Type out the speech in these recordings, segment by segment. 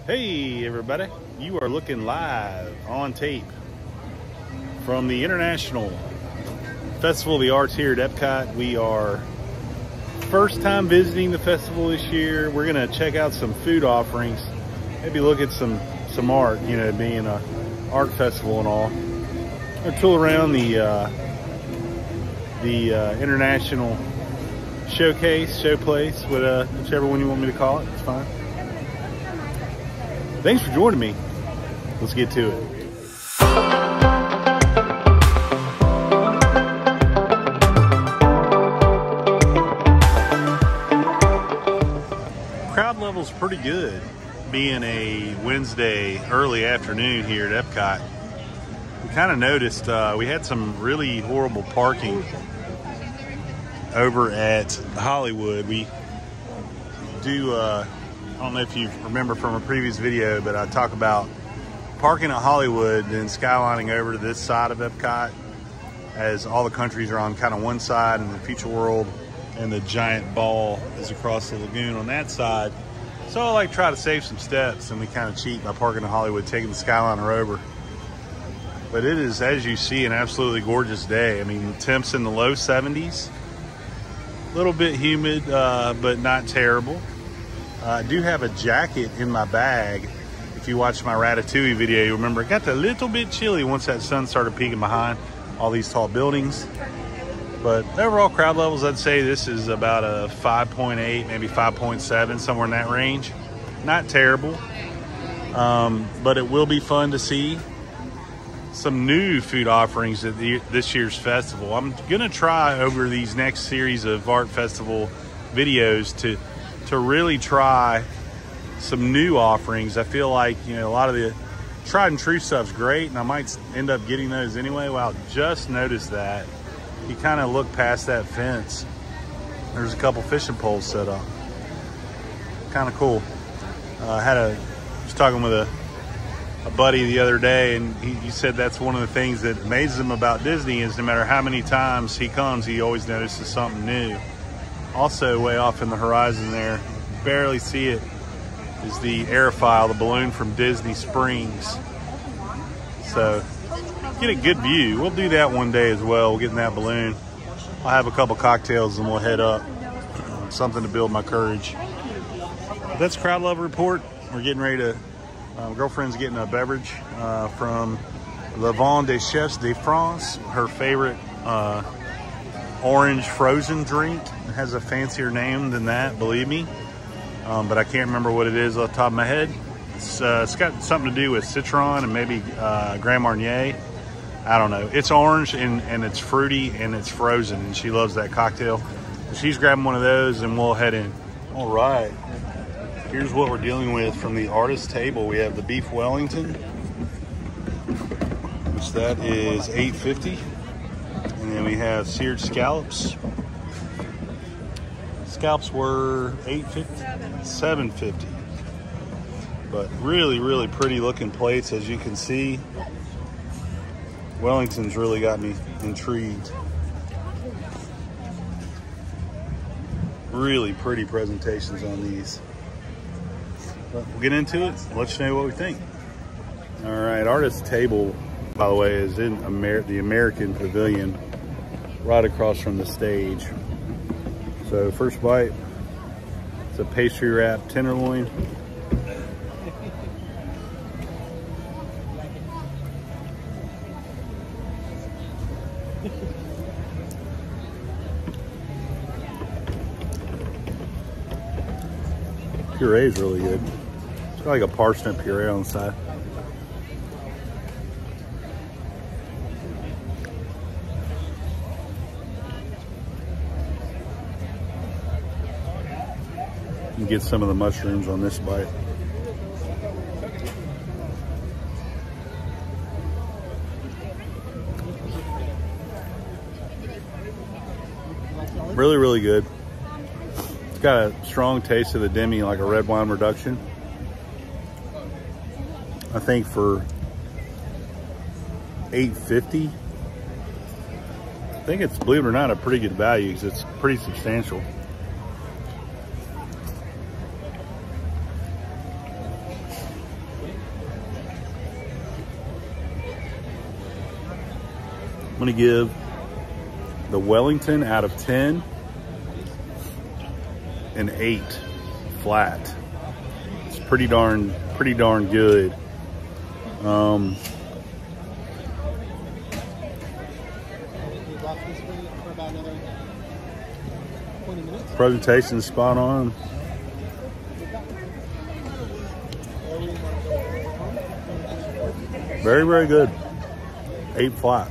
Hey everybody, you are looking live on tape from the International Festival of the Arts here at Epcot. We are first time visiting the festival this year. We're gonna check out some food offerings, maybe look at some art, you know, being a art festival and all. We'll tool around the International Showplace, whichever one you want me to call it, it's fine. Thanks for joining me. Let's get to it. Crowd level's pretty good, being a Wednesday early afternoon here at Epcot. We kind of noticed we had some really horrible parking over at Hollywood. We do I don't know if you remember from a previous video, but I talk about parking at Hollywood and skylining over to this side of Epcot, as all the countries are on kind of one side and the Future World and the giant ball is across the lagoon on that side. So I like try to save some steps, and we kind of cheat by parking at Hollywood, taking the skyliner over. But it is, as you see, an absolutely gorgeous day. I mean, the temps in the low 70s, a little bit humid, but not terrible. I do have a jacket in my bag. If you watch my Ratatouille video, you remember it got a little bit chilly once that sun started peeking behind all these tall buildings. But overall crowd levels, I'd say this is about a 5.8, maybe 5.7, somewhere in that range. Not terrible, but it will be fun to see some new food offerings at this year's festival. I'm gonna try over these next series of art festival videos to really try some new offerings. I feel like, you know, a lot of the tried and true stuff's great, and I might end up getting those anyway. Well, just noticed that. You kind of look past that fence. There's a couple fishing poles set up. Kind of cool. I was talking with a buddy the other day, and he said that's one of the things that amazes him about Disney is no matter how many times he comes, he always notices something new. Also, way off in the horizon there, barely see it, is the aerofoil, the balloon from Disney Springs. So, get a good view. We'll do that one day as well. We'll get in that balloon. I'll have a couple cocktails and we'll head up. Something to build my courage. But that's crowd level report. We're getting ready to, girlfriend's getting a beverage from Le Vin des Chefs de France, her favorite orange frozen drink. It has a fancier name than that, believe me, but I can't remember what it is off the top of my head. It's got something to do with citron and maybe Grand Marnier. I don't know. It's orange and it's fruity and it's frozen, and she loves that cocktail. So she's grabbing one of those and we'll head in. All right, here's what we're dealing with from the artist table. We have the beef Wellington, which that is $8.50. And then we have seared scallops. Scallops were $8.50, $7.50. But really, really pretty looking plates, as you can see. Wellington's really got me intrigued. Really pretty presentations on these. But we'll get into it, let you know what we think. All right, artist table, by the way, is in the American Pavilion, right across from the stage. So first bite, it's a pastry wrapped tenderloin. Puree is really good. It's got like a parsnip puree on the side. And get some of the mushrooms on this bite. Really, really good. It's got a strong taste of the demi, like a red wine reduction. I think for $8.50, I think it's, believe it or not, a pretty good value because it's pretty substantial. going to give the Wellington out of 10 an 8 flat. It's pretty darn good. Presentation is spot on. Very, very good. 8 flat.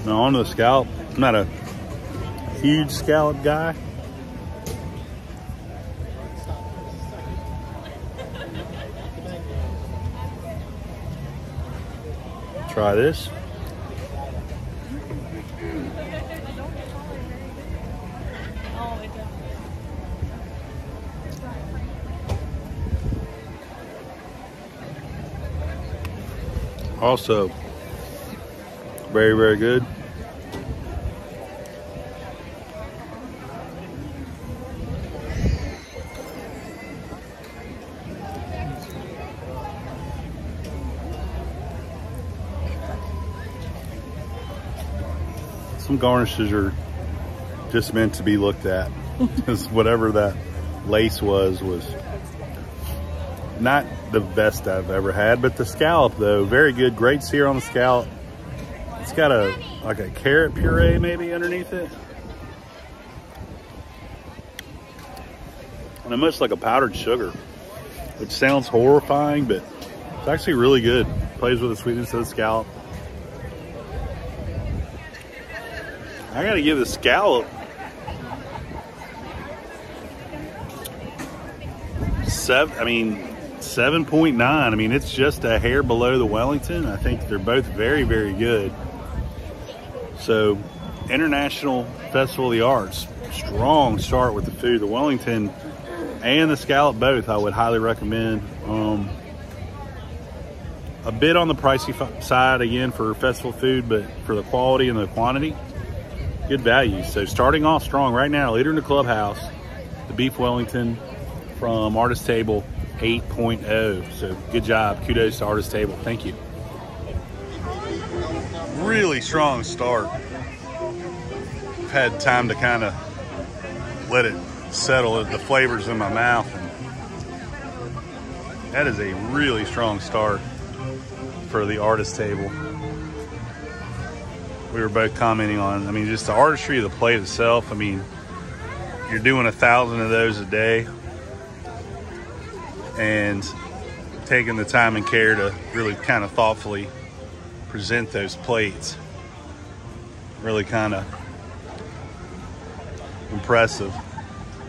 Now on to the scallop. I'm not a huge scallop guy. Try this. Also, very, very good. Some garnishes are just meant to be looked at, because whatever that lace was not the best I've ever had. But the scallop, though, very good. Great sear on the scallop. It's got like a carrot puree maybe underneath it, and much like a powdered sugar, which sounds horrifying, but it's actually really good. Plays with the sweetness of the scallop. I gotta give the scallop 7.9. I mean, it's just a hair below the Wellington. I think they're both very, very good. So, International Festival of the Arts, strong start with the food. The Wellington and the scallop both I would highly recommend. A bit on the pricey side again for festival food, but for the quality and the quantity, good value. So starting off strong right now, leader in the clubhouse, the beef Wellington from Artist Table 8.0. So good job. Kudos to Artist Table. Thank you. Really strong start. I've had time to kind of let it settle the flavors in my mouth. And that is a really strong start for the Artist Table. We were both commenting on, I mean, just the artistry of the plate itself. I mean, you're doing 1,000 of those a day and taking the time and care to really kind of thoughtfully present those plates. Really kind of impressive.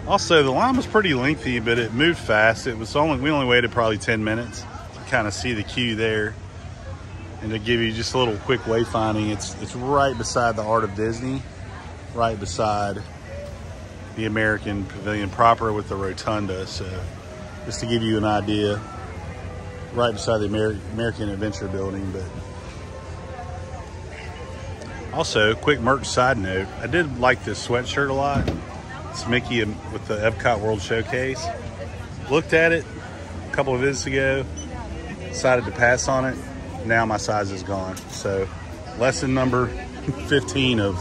Also, the line was pretty lengthy, but it moved fast. We only waited probably 10 minutes to kind of see the queue there. And to give you just a little quick wayfinding, it's right beside the Art of Disney, right beside the American Pavilion proper with the rotunda. So just to give you an idea, right beside the American Adventure Building. But also, quick merch side note, I did like this sweatshirt a lot. It's Mickey with the Epcot World Showcase. Looked at it a couple of visits ago, decided to pass on it. Now my size is gone. So lesson number 15 of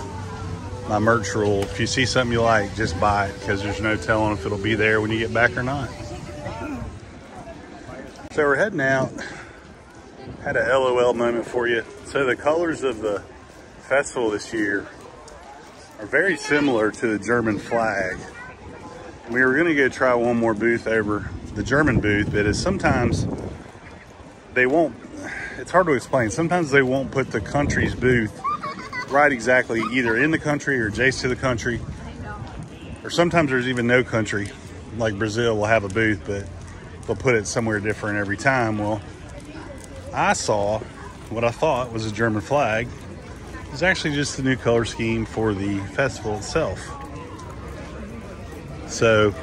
my merch rule: if you see something you like, just buy it, because there's no telling if it'll be there when you get back or not. So we're heading out. Had a LOL moment for you. So the colors of the festival this year are very similar to the German flag. We were gonna go try one more booth over the German booth, but is sometimes they won't, it's hard to explain. Sometimes they won't put the country's booth right exactly either in the country or adjacent to the country. Or sometimes there's even no country, like Brazil will have a booth, but they'll put it somewhere different every time. Well, I saw what I thought was a German flag. It's actually just the new color scheme for the festival itself. So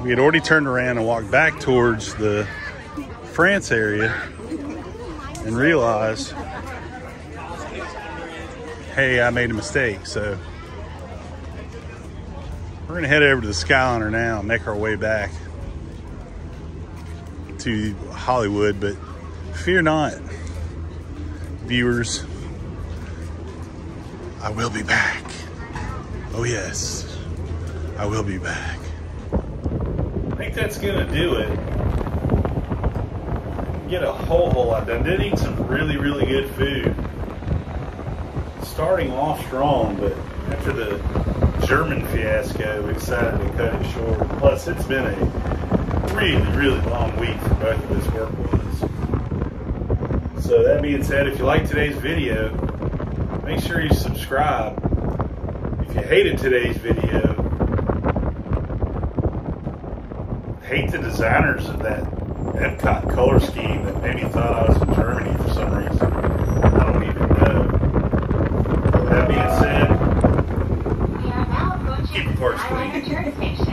we had already turned around and walked back towards the France area and realized, hey, I made a mistake. So we're gonna head over to the Skyliner now and make our way back to Hollywood. But fear not, viewers, I will be back. Oh yes, I will be back. I think that's gonna do it. Get a whole lot done. Did eat some really, really good food. Starting off strong, but after the German fiasco, we decided to cut it short. Plus, it's been a really, really long week for both of us work-wise. So that being said, if you like today's video, make sure you subscribe. If you hated today's video, hate the designers of that Epcot color scheme that maybe thought I was in Germany for some reason. I don't even know. That being said, keep the parks clean.